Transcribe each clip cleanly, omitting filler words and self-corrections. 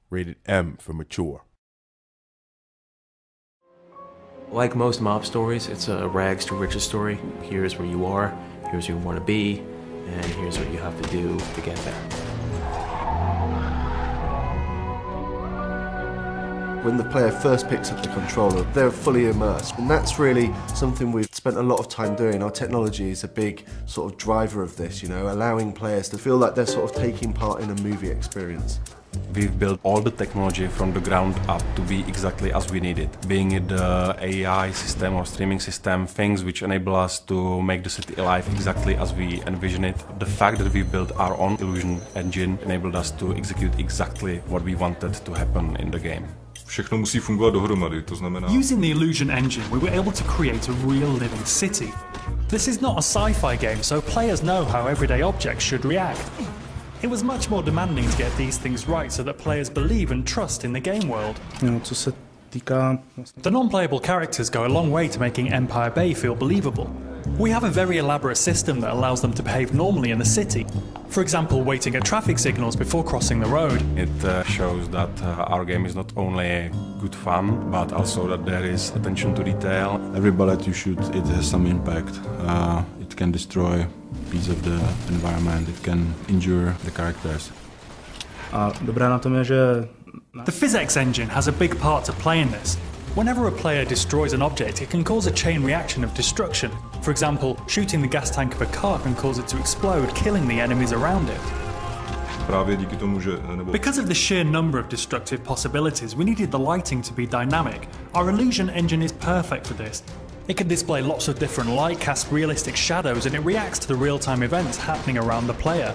rated M for mature. Like most mob stories, it's a rags to riches story. Here's where you are, here's where you want to be, and here's what you have to do to get there. When the player first picks up the controller, they're fully immersed, and that's really something we've spent a lot of time doing. Our technology is a big sort of driver of this, you know, allowing players to feel like they're sort of taking part in a movie experience. We've built all the technology from the ground up to be exactly as we need it. Being it the AI system or streaming system, things which enable us to make the city alive exactly as we envision it. The fact that we built our own illusion engine enabled us to execute exactly what we wanted to happen in the game. Všechno musí fungovat dohromady, to znamená... Using the illusion engine, we were able to create a real living city. This is not a sci-fi game, so players know how everyday objects should react. It was much more demanding to get these things right so that players believe and trust in the game world. Co se týká... The non-playable characters go a long way to making Empire Bay feel believable. We have a very elaborate system that allows them to behave normally in the city. For example, waiting at traffic signals before crossing the road. It shows that our game is not only good fun, but also that there is attention to detail. Every bullet you shoot, it has some impact. It can destroy a piece of the environment, it can injure the characters. A dobré na tom je, že... The physics engine has a big part to play in this. Whenever a player destroys an object, it can cause a chain reaction of destruction. For example, shooting the gas tank of a car can cause it to explode, killing the enemies around it. Právě díky tomu, že... Because of the sheer number of destructive possibilities, we needed the lighting to be dynamic. Our illusion engine is perfect for this. It can display lots of different light, cast realistic shadows, and it reacts to the real-time events happening around the player.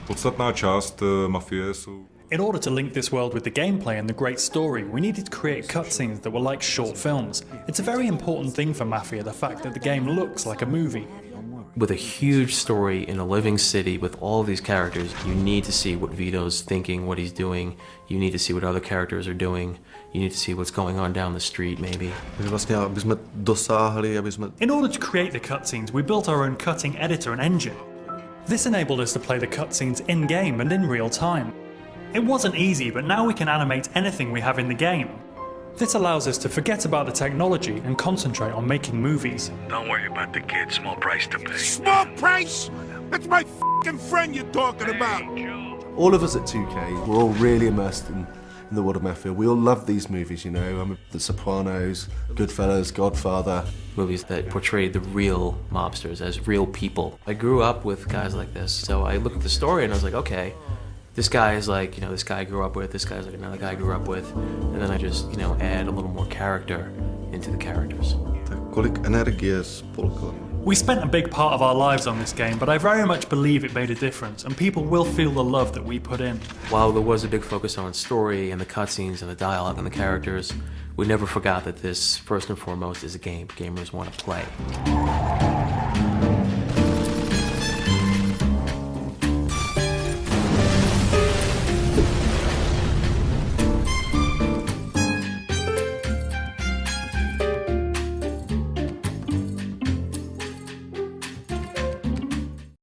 Podstatná část Mafie jsou... In order to link this world with the gameplay and the great story, we needed to create cutscenes that were like short films. It's a very important thing for Mafia, the fact that the game looks like a movie. With a huge story in a living city with all of these characters, you need to see what Vito's thinking, what he's doing. You need to see what other characters are doing. You need to see what's going on down the street, maybe. In order to create the cutscenes, we built our own cutting editor and engine. This enabled us to play the cutscenes in-game and in real time. It wasn't easy, but now we can animate anything we have in the game. This allows us to forget about the technology and concentrate on making movies. Don't worry about the kid, small price to pay. Small price? That's my f***ing friend you're talking about. All of us at 2K, we're all really immersed in the world of Mafia. We all love these movies, you know, The Sopranos, Goodfellas, Godfather. Movies that portrayed the real mobsters as real people. I grew up with guys like this, so I looked at the story and I was like, okay, this guy is like, you know, this guy I grew up with, this guy's like another guy I grew up with, and then I just, you know, add a little more character into the characters. We spent a big part of our lives on this game, but I very much believe it made a difference, and people will feel the love that we put in. While there was a big focus on story and the cutscenes and the dialogue and the characters, we never forgot that this, first and foremost, is a game gamers want to play.